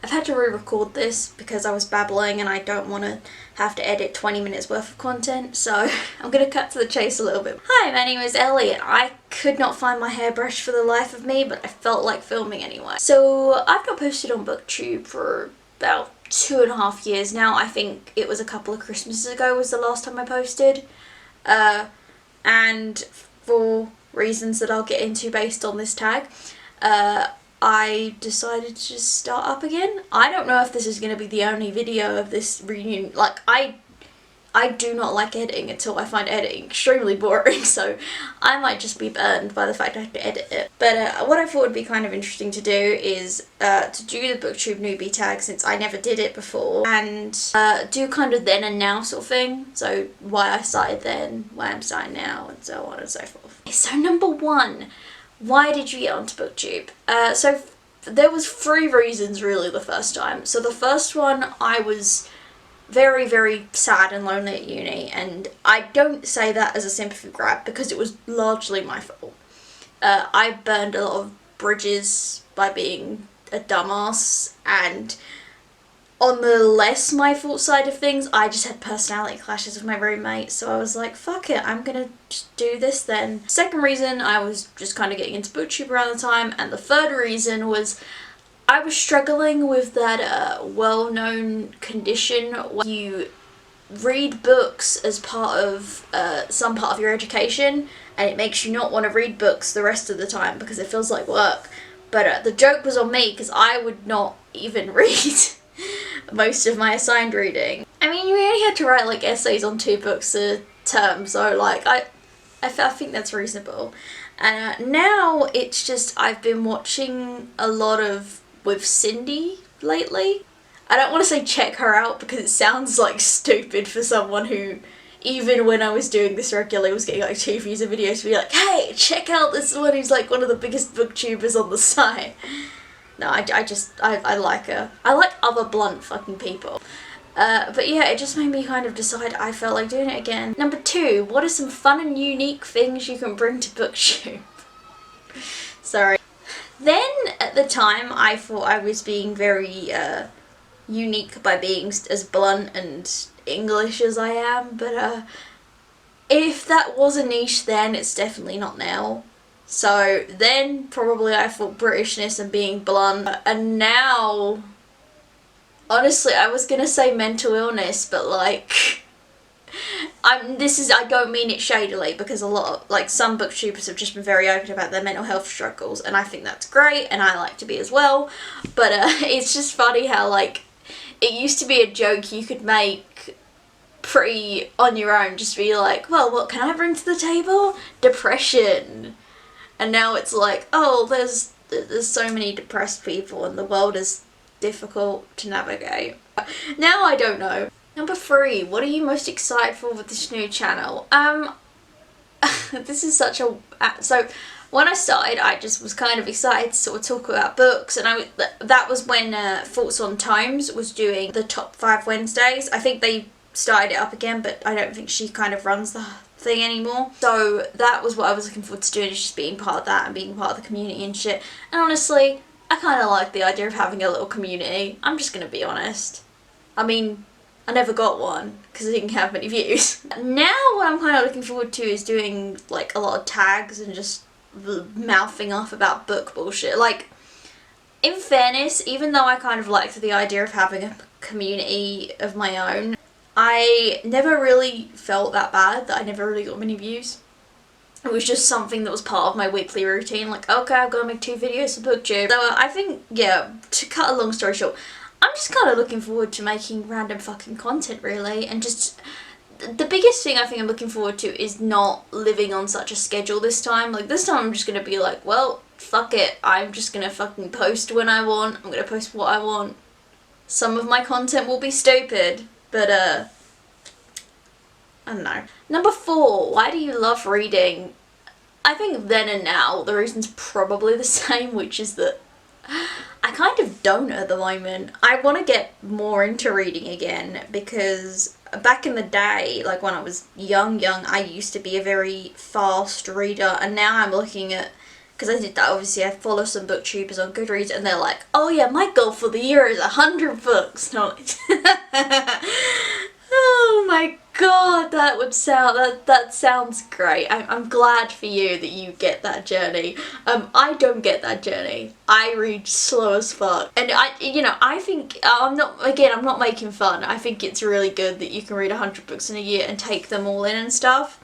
I've had to re-record this because I was babbling and I don't want to have to edit 20 minutes worth of content, so I'm going to cut to the chase a little bit. Hi, my name is Ellie and I could not find my hairbrush for the life of me, but I felt like filming anyway. So I've not posted on Booktube for about 2.5 years now. I think it was a couple of Christmases ago was the last time I posted. And for reasons that I'll get into based on this tag, I decided to just start up again. I don't know if this is going to be the only video of this reunion. Like, I do not like editing until I find editing extremely boring, so I might just be burned by the fact I have to edit it. But what I thought would be kind of interesting to do is to do the Booktube Newbie Tag, since I never did it before, and do kind of then and now sort of thing. So why I started then, why I'm starting now, and so on and so forth. So number one, why did you get onto Booktube? So there was 3 reasons really the first time. So the first one, I was very, very sad and lonely at uni, and I don't say that as a sympathy grab because it was largely my fault. I burned a lot of bridges by being a dumbass, and on the less my fault side of things, I just had personality clashes with my roommate, so I was like, fuck it, I'm gonna just do this then. Second reason, I was just kind of getting into Booktube around the time, and the third reason was I was struggling with that well-known condition where you read books as part of some part of your education, and it makes you not want to read books the rest of the time because it feels like work. But the joke was on me because I would not even read most of my assigned reading. I mean, you only had to write like essays on 2 books a term, so like I think that's reasonable. And now it's just I've been watching a lot of with Cindy lately. I don't want to say check her out because it sounds like stupid for someone who, even when I was doing this regularly, was getting like 2 views a video to be like, hey, check out this one who's like one of the biggest booktubers on the site. No, I like her. I like other blunt fucking people. But yeah, it just made me kind of decide I felt like doing it again. Number 2, what are some fun and unique things you can bring to Booktube? Sorry. Then, at the time, I thought I was being very unique by being as blunt and English as I am, but if that was a niche then, it's definitely not now. So then, probably I thought Britishness and being blunt, and now, honestly, I was gonna say mental illness, but like, I don't mean it shadily, because a lot of, like, some booktubers have just been very open about their mental health struggles, and I think that's great, and I like to be as well, but it's just funny how, like, it used to be a joke you could make pretty on your own, just be like, well, what can I bring to the table? Depression. And now it's like, oh, there's so many depressed people, and the world is difficult to navigate. Now I don't know. Number 3, what are you most excited for with this new channel? This is such a... So, when I started, I just was kind of excited to sort of talk about books, and that was when Thoughts on Tomes was doing the top 5 Wednesdays. I think they started it up again, but I don't think she kind of runs the thing anymore. So that was what I was looking forward to doing, is just being part of that and being part of the community and shit. And honestly, I kind of like the idea of having a little community. I'm just gonna be honest. I mean, I never got one because I didn't have many views. Now what I'm kind of looking forward to is doing like a lot of tags and just mouthing off about book bullshit. Like, in fairness, even though I kind of liked the idea of having a community of my own, I never really felt that bad that I never really got many views. It was just something that was part of my weekly routine, like, okay, I've got to make 2 videos for Booktube. So I think, yeah, to cut a long story short, I'm just kind of looking forward to making random fucking content, really, and just... The biggest thing I think I'm looking forward to is not living on such a schedule this time. Like, this time I'm just gonna be like, well, fuck it, I'm just gonna fucking post when I want, I'm gonna post what I want. Some of my content will be stupid, but I don't know. Number 4, why do you love reading? I think then and now the reason's probably the same, which is that I kind of don't at the moment. I want to get more into reading again, because back in the day, like when I was young, I used to be a very fast reader, and now I'm looking at because I did that, obviously I follow some booktubers on Goodreads and they're like, oh yeah, my goal for the year is 100 books. No. Oh my god, that would sound, that sounds great. I'm glad for you that you get that journey. I don't get that journey. I read slow as fuck. And I think, I'm not making fun. I think it's really good that you can read 100 books in a year and take them all in and stuff.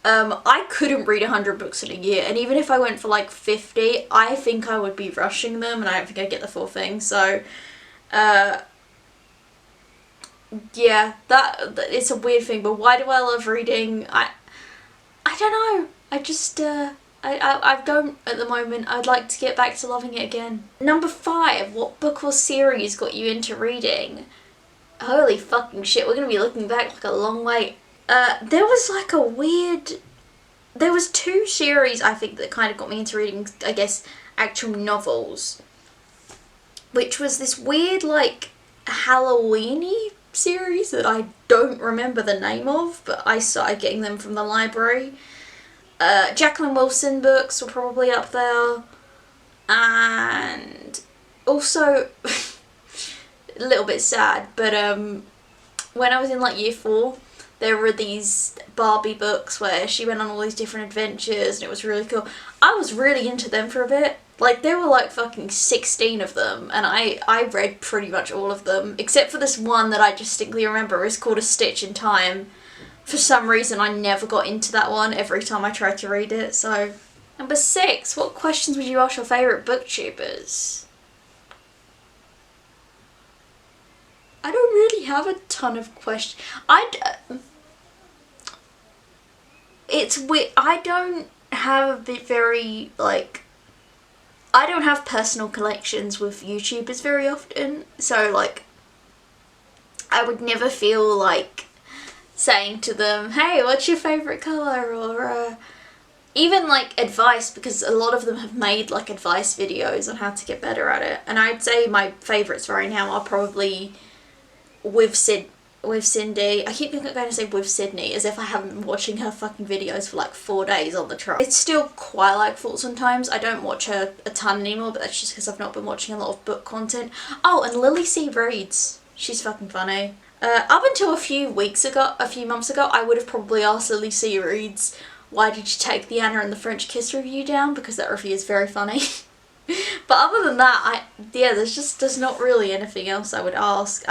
I couldn't read 100 books in a year, and even if I went for like 50, I think I would be rushing them and I don't think I'd get the full thing. So, yeah, that it's a weird thing, but why do I love reading? I don't know. I just I don't at the moment. I'd like to get back to loving it again. Number 5, what book or series got you into reading? Holy fucking shit, we're gonna be looking back like a long way. There was 2 series I think that kind of got me into reading, I guess, actual novels, which was this weird like Halloween-y series that I don't remember the name of, but I started getting them from the library. Jacqueline Wilson books were probably up there, and also a little bit sad, but when I was in like year 4, there were these Barbie books where she went on all these different adventures and it was really cool. I was really into them for a bit. Like, there were like fucking 16 of them, and I read pretty much all of them, except for this one that I distinctly remember is called A Stitch in Time. For some reason, I never got into that one every time I tried to read it, so. Number 6, what questions would you ask your favourite booktubers? I don't really have a ton of questions. It's weird. I don't have I don't have personal connections with YouTubers very often, so like I would never feel like saying to them, hey, what's your favourite colour, or even like advice, because a lot of them have made like advice videos on how to get better at it, and I'd say my favourites right now are probably with Cindy. I keep going to say with Sydney as if I haven't been watching her fucking videos for like 4 days on the trot. It's still quite like Fault sometimes. I don't watch her a ton anymore, but that's just because I've not been watching a lot of book content. Oh, and Lily C. Reads. She's fucking funny. Up until a few months ago, I would have probably asked Lily C. Reads, why did you take the Anna and the French Kiss review down? Because that review is very funny. But other than that, there's not really anything else I would ask.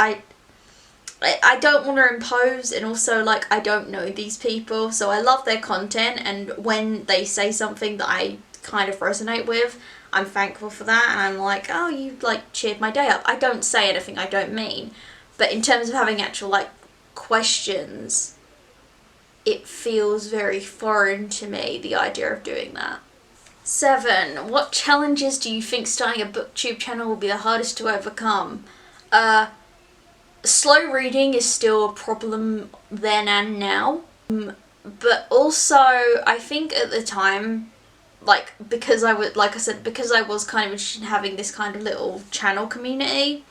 I don't want to impose, and also like I don't know these people, so I love their content, and when they say something that I kind of resonate with, I'm thankful for that, and I'm like, oh, you like cheered my day up. I don't say anything I don't mean, but in terms of having actual like questions, it feels very foreign to me, the idea of doing that. 7, what challenges do you think starting a booktube channel will be the hardest to overcome? Slow reading is still a problem then and now, but also I think at the time, like, because I was, like I said, because I was kind of interested in having this kind of little channel community,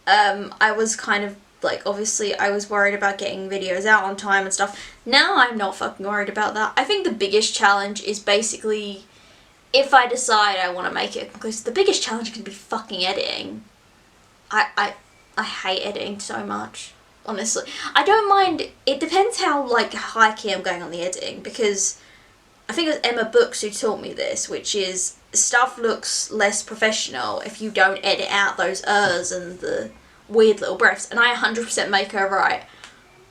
I was kind of like, obviously I was worried about getting videos out on time and stuff. Now I'm not fucking worried about that. I think the biggest challenge is basically, if I decide I want to make it conclusive, the biggest challenge can be fucking editing. I hate editing so much, honestly. I don't mind, it depends how like high key I'm going on the editing, because I think it was Emma Books who taught me this, which is stuff looks less professional if you don't edit out those ers and the weird little breaths, and I 100% make her right.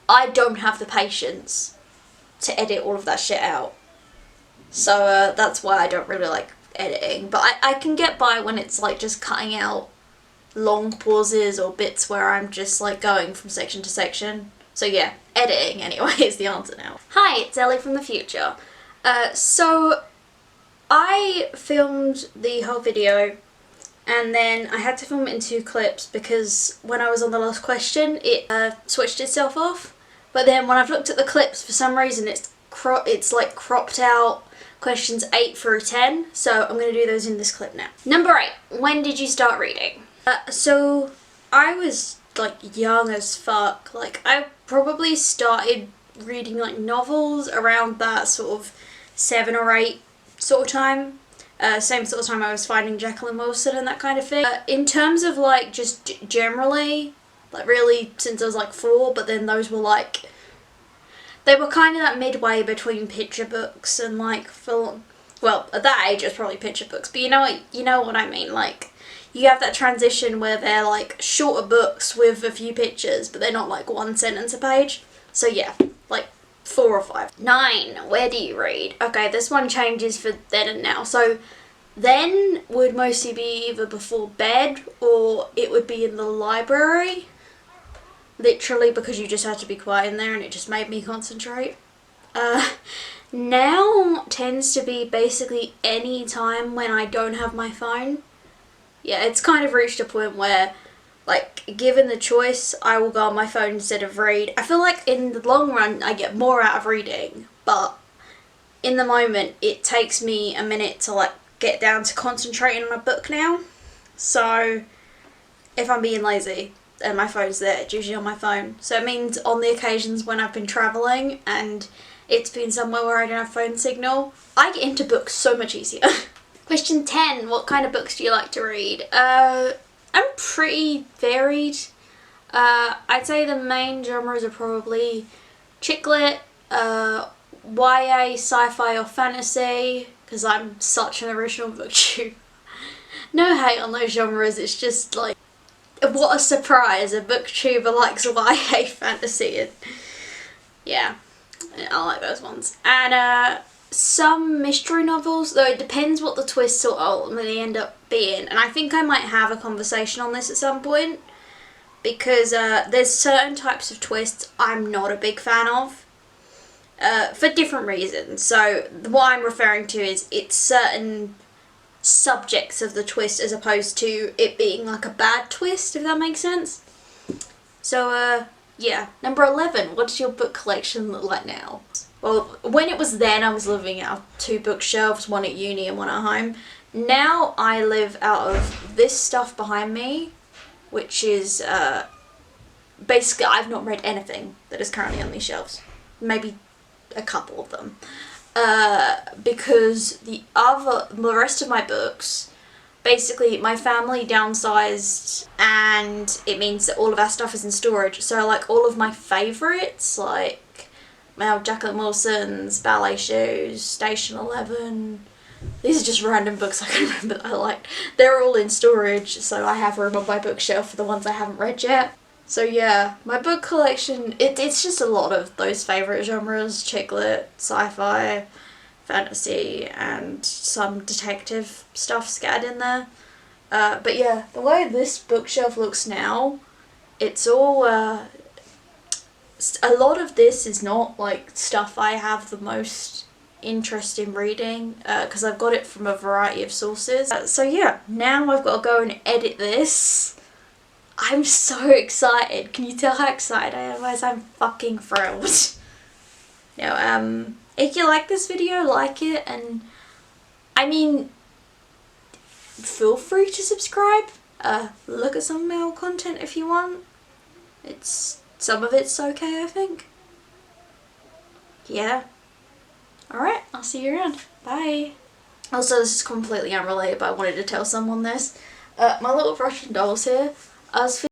I don't have the patience to edit all of that shit out. So that's why I don't really like editing, but I can get by when it's like just cutting out long pauses or bits where I'm just like going from section to section. So yeah, editing anyway is the answer now. Hi, it's Ellie from the future. So I filmed the whole video, and then I had to film it in 2 clips because when I was on the last question it switched itself off, but then when I've looked at the clips, for some reason it's like cropped out questions 8 through 10, so I'm going to do those in this clip now. Number 8, when did you start reading? So I was like young as fuck. Like I probably started reading like novels around that sort of 7 or 8 sort of time. Same sort of time I was finding Jekyll and Wilson and that kind of thing. In terms of like just generally, like really since I was like 4, but then those were like, they were kind of that midway between picture books and like film. Well, at that age it was probably picture books, but you know what I mean. Like you have that transition where they're like shorter books with a few pictures, but they're not like one sentence a page. So yeah, like 4 or 5. 9. Where do you read? Okay, this one changes for then and now. So then would mostly be either before bed or it would be in the library. Literally because you just had to be quiet in there and it just made me concentrate. Now tends to be basically any time when I don't have my phone. Yeah, it's kind of reached a point where, like, given the choice, I will go on my phone instead of read. I feel like in the long run I get more out of reading, but in the moment it takes me a minute to like get down to concentrating on a book now. So if I'm being lazy and my phone's there, it's usually on my phone. So it means on the occasions when I've been travelling and it's been somewhere where I don't have phone signal, I get into books so much easier. Question 10. What kind of books do you like to read? I'm pretty varied. I'd say the main genres are probably chick lit, YA, sci-fi or fantasy, because I'm such an original booktube. No hate on those genres, it's just like, what a surprise, a booktuber likes YA fantasy. And yeah, I like those ones. And some mystery novels, though it depends what the twists will ultimately end up being. And I think I might have a conversation on this at some point, because there's certain types of twists I'm not a big fan of, for different reasons. So what I'm referring to is it's certain subjects of the twist as opposed to it being like a bad twist, if that makes sense. So yeah. Number 11. What does your book collection look like now? Well, when it was then, I was living out of 2 bookshelves, one at uni and one at home. Now I live out of this stuff behind me, which is basically I've not read anything that is currently on these shelves. Maybe a couple of them. Because the rest of my books, basically my family downsized and it means that all of our stuff is in storage. So like all of my favourites, like Jekyll and Wilson's, Ballet Shoes, Station 11, these are just random books I can remember that I liked. They're all in storage, so I have room on my bookshelf for the ones I haven't read yet. So yeah, my book collection, it's just a lot of those favourite genres, chick lit, sci-fi, fantasy, and some detective stuff scattered in there. But yeah, the way this bookshelf looks now, it's all, a lot of this is not like stuff I have the most interest in reading, because I've got it from a variety of sources. So yeah, now I've got to go and edit this. I'm so excited. Can you tell how excited I am? Otherwise, I'm fucking thrilled. If you like this video, like it, and I mean, feel free to subscribe. Look at some male content if you want. Some of it's okay, I think. Yeah. Alright, I'll see you around. Bye. Also, this is completely unrelated, but I wanted to tell someone this. My little Russian doll's here. I was